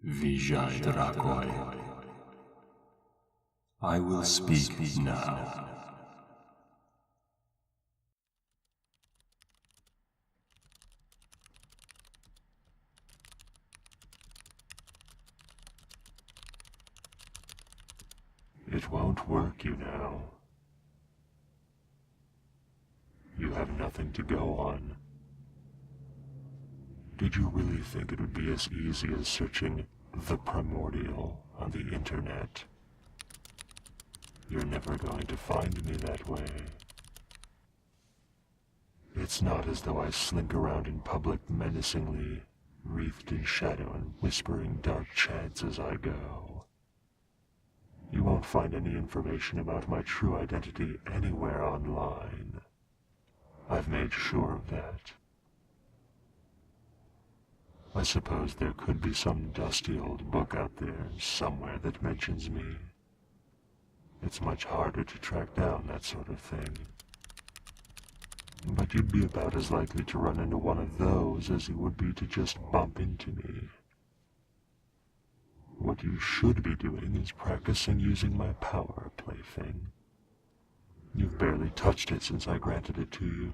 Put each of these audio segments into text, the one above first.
ᵛᵉŻᵏᵗ. I will speak now. It won't work, you know. You have nothing to go on. Did you really think it would be as easy as searching the Primordial on the internet? You're never going to find me that way. It's not as though I slink around in public menacingly, wreathed in shadow and whispering dark chants as I go. You won't find any information about my true identity anywhere online. I've made sure of that. I suppose there could be some dusty old book out there somewhere that mentions me. It's much harder to track down that sort of thing. But you'd be about as likely to run into one of those as you would be to just bump into me. What you should be doing is practicing using my power, plaything. You've barely touched it since I granted it to you.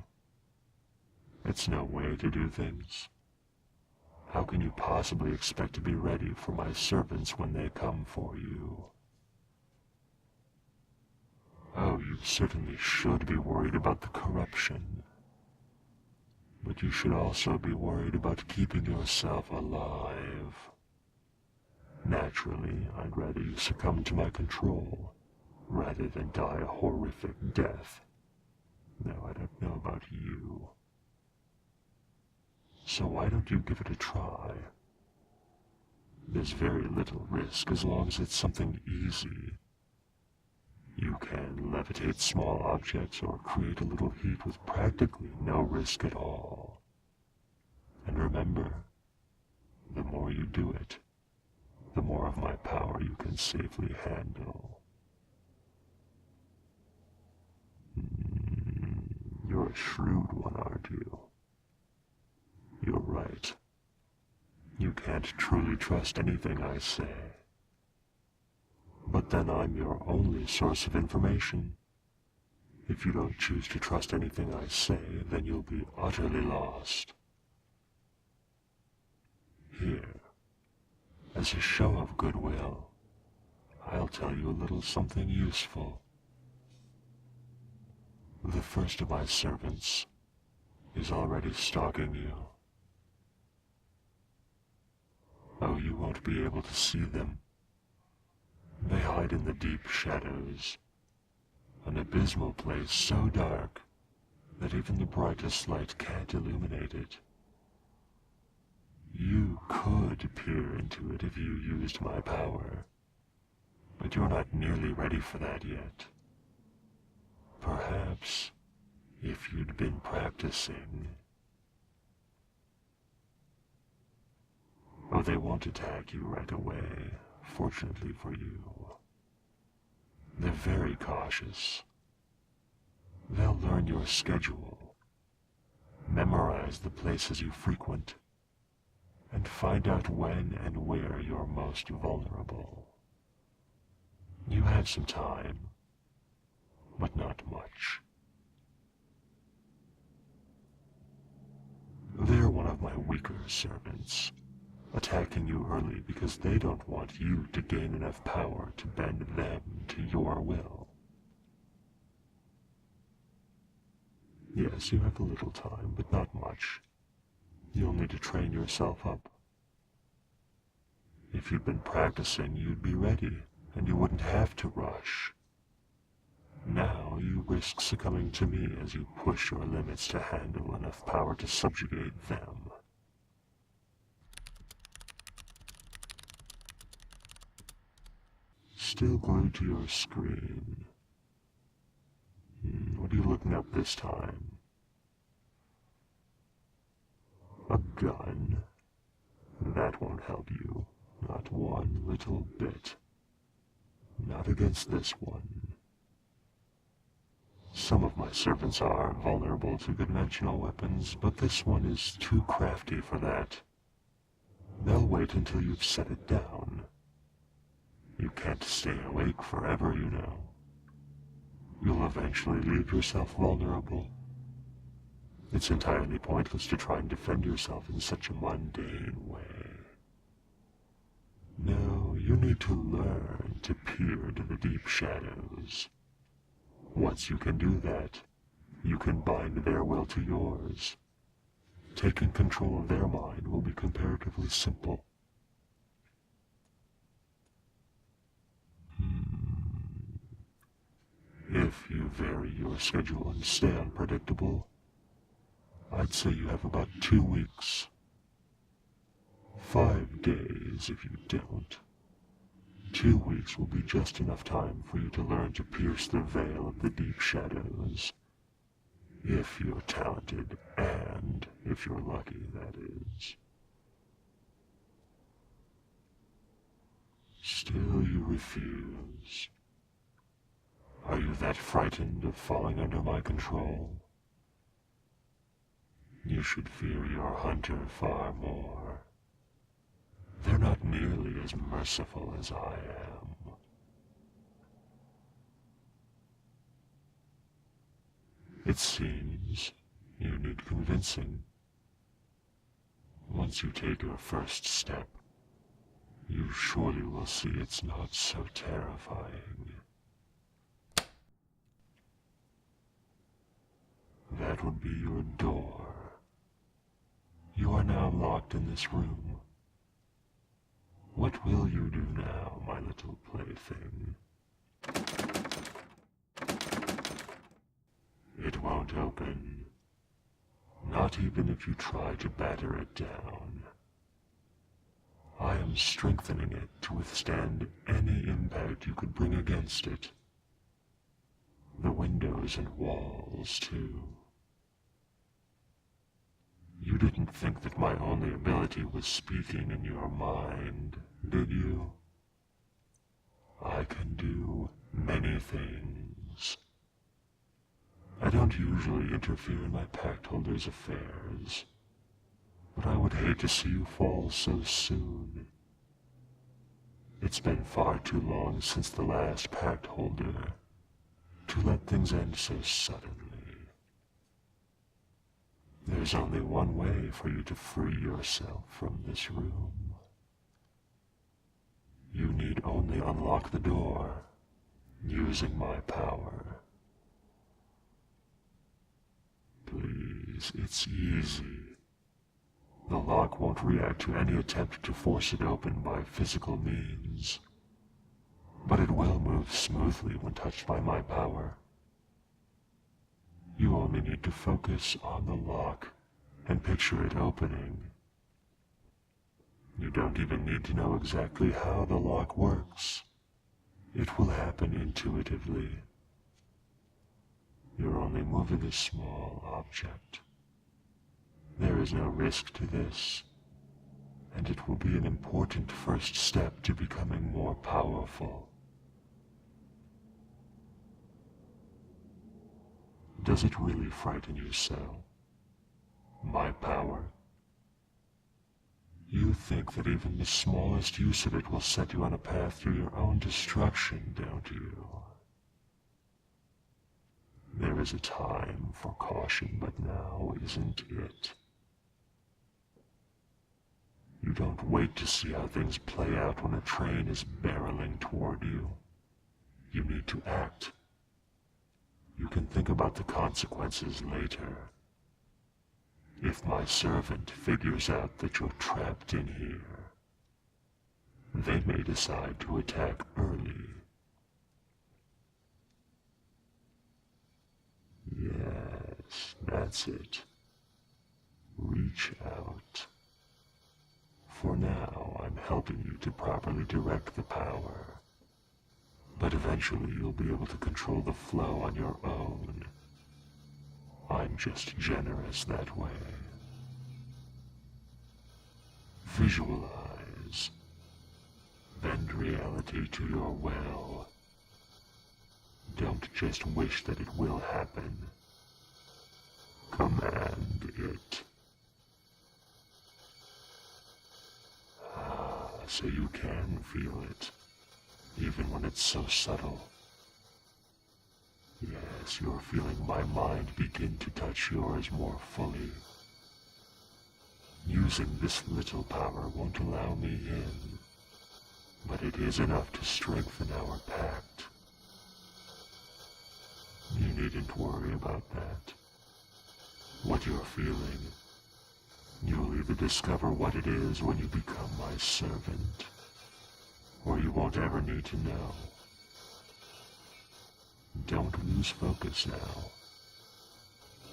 It's no way to do things. How can you possibly expect to be ready for my servants when they come for you? Oh, you certainly should be worried about the corruption. But you should also be worried about keeping yourself alive. Naturally, I'd rather you succumb to my control, rather than die a horrific death. Though I don't know about you. So why don't you give it a try? There's very little risk as long as it's something easy. You can levitate small objects or create a little heat with practically no risk at all. And remember, the more you do it, the more of my power you can safely handle. You're a shrewd one, aren't you? You're right. You can't truly trust anything I say. But then I'm your only source of information. If you don't choose to trust anything I say, then you'll be utterly lost. Here, as a show of goodwill, I'll tell you a little something useful. The first of my servants is already stalking you. Oh, you won't be able to see them. They hide in the deep shadows, an abysmal place so dark that even the brightest light can't illuminate it. You could peer into it if you used my power, but you're not nearly ready for that yet. Perhaps, if you'd been practicing. Oh, they won't attack you right away, fortunately for you. They're very cautious. They'll learn your schedule, memorize the places you frequent, and find out when and where you're most vulnerable. You have some time, but not much. They're one of my weaker servants, attacking you early because they don't want you to gain enough power to bend them to your will. Yes, you have a little time, but not much. You'll need to train yourself up. If you'd been practicing, you'd be ready, and you wouldn't have to rush. Now you risk succumbing to me as you push your limits to handle enough power to subjugate them. Still glued to your screen. What are you looking up this time? A gun? That won't help you, not one little bit. Not against this one. Some of my servants are vulnerable to conventional weapons, but this one is too crafty for that. They'll wait until you've set it down. You can't stay awake forever, you know. You'll eventually leave yourself vulnerable. It's entirely pointless to try and defend yourself in such a mundane way. No, you need to learn to peer into the deep shadows. Once you can do that, you can bind their will to yours. Taking control of their mind will be comparatively simple. If you vary your schedule and stay unpredictable, I'd say you have about 2 weeks. 5 days if you don't. 2 weeks will be just enough time for you to learn to pierce the veil of the deep shadows. If you're talented, and if you're lucky, that is. Still you refuse. Are you that frightened of falling under my control? You should fear your hunter far more. They're not nearly as merciful as I am. It seems you need convincing. Once you take your first step, you surely will see it's not so terrifying. That would be your door. You are now locked in this room. What will you do now, my little plaything? It won't open. Not even if you try to batter it down. I am strengthening it to withstand any impact you could bring against it. The windows and walls, too. You didn't think that my only ability was speaking in your mind, did you? I can do many things. I don't usually interfere in my pact holder's affairs, but I would hate to see you fall so soon. It's been far too long since the last pact holder to let things end so suddenly. There's only one way for you to free yourself from this room. You need only unlock the door, using my power. Please, it's easy. The lock won't react to any attempt to force it open by physical means, but it will move smoothly when touched by my power. You only need to focus on the lock and picture it opening. You don't even need to know exactly how the lock works. It will happen intuitively. You're only moving a small object. There is no risk to this, and it will be an important first step to becoming more powerful. Does it really frighten you so? My power? You think that even the smallest use of it will set you on a path to your own destruction, don't you? There is a time for caution, but now isn't it? You don't wait to see how things play out when a train is barreling toward you. You need to act. You can think about the consequences later. If my servant figures out that you're trapped in here, they may decide to attack early. Yes, that's it. Reach out. For now, I'm helping you to properly direct the power. But eventually you'll be able to control the flow on your own. I'm just generous that way. Visualize. Bend reality to your will. Don't just wish that it will happen. Command it. so you can feel it, even when it's so subtle. Yes, you're feeling my mind begin to touch yours more fully. Using this little power won't allow me in, but it is enough to strengthen our pact. You needn't worry about that. What you're feeling, you'll either discover what it is when you become my servant, or you won't ever need to know. Don't lose focus now.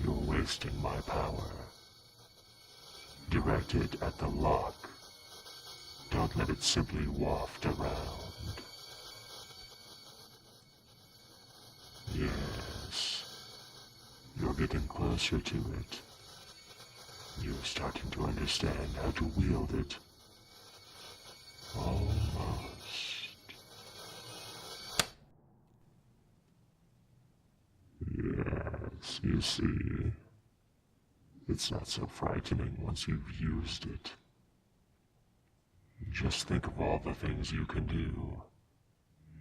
You're wasting my power. Direct it at the lock. Don't let it simply waft around. Yes, you're getting closer to it. You're starting to understand how to wield it. Almost. Yes, you see, it's not so frightening once you've used it. Just think of all the things you can do,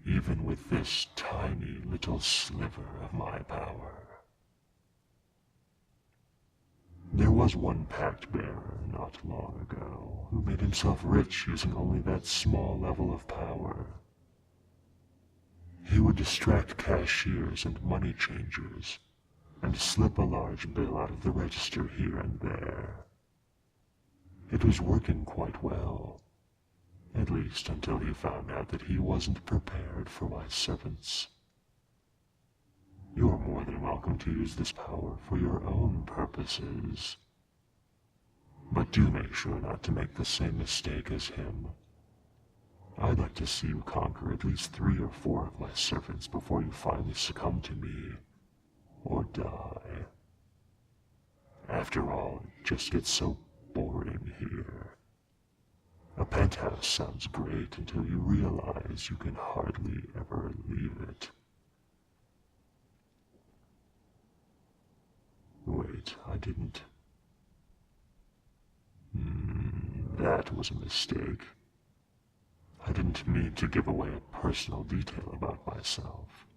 even with this tiny little sliver of my power. There was one pact bearer not long ago who made himself rich using only that small level of power. He would distract cashiers and money changers, and slip a large bill out of the register here and there. It was working quite well, at least until he found out that he wasn't prepared for my servants. You're more than welcome to use this power for your own purposes, but do make sure not to make the same mistake as him. I'd like to see you conquer at least 3 or 4 of my servants before you finally succumb to me, or die. After all, it just gets so boring here. A penthouse sounds great until you realize you can hardly ever leave it. Wait, I didn't. That was a mistake. I didn't mean to give away a personal detail about myself.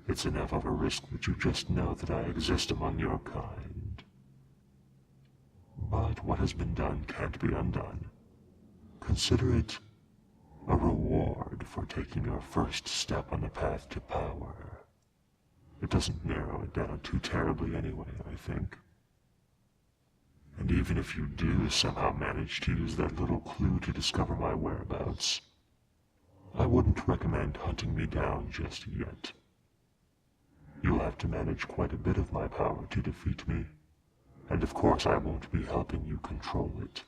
It's enough of a risk that you just know that I exist among your kind. But what has been done can't be undone. Consider it a reward for taking your first step on the path to power. It doesn't narrow it down too terribly anyway, I think. And even if you do somehow manage to use that little clue to discover my whereabouts, I wouldn't recommend hunting me down just yet. You'll have to manage quite a bit of my power to defeat me, and of course I won't be helping you control it.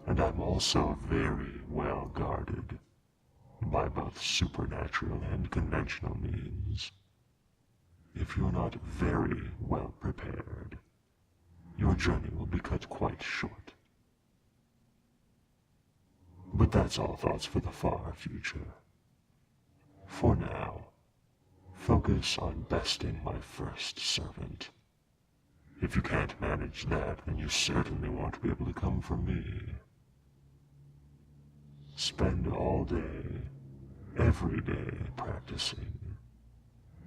And I'm also very well guarded, by both supernatural and conventional means. If you're not very well prepared, your journey will be cut quite short. But that's all thoughts for the far future. For now, focus on besting my first servant. If you can't manage that, then you certainly won't be able to come for me. Spend all day, every day, practicing,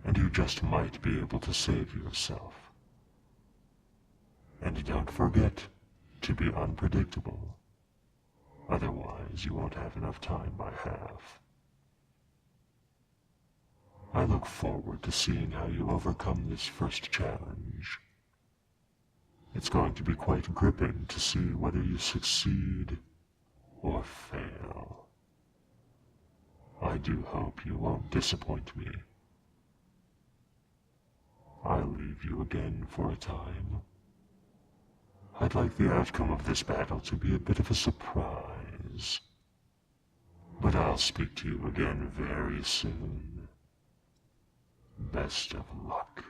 and you just might be able to save yourself. And don't forget to be unpredictable. Otherwise, you won't have enough time by half. I look forward to seeing how you overcome this first challenge. It's going to be quite gripping to see whether you succeed or fail. I do hope you won't disappoint me. I'll leave you again for a time. I'd like the outcome of this battle to be a bit of a surprise. But I'll speak to you again very soon. Best of luck.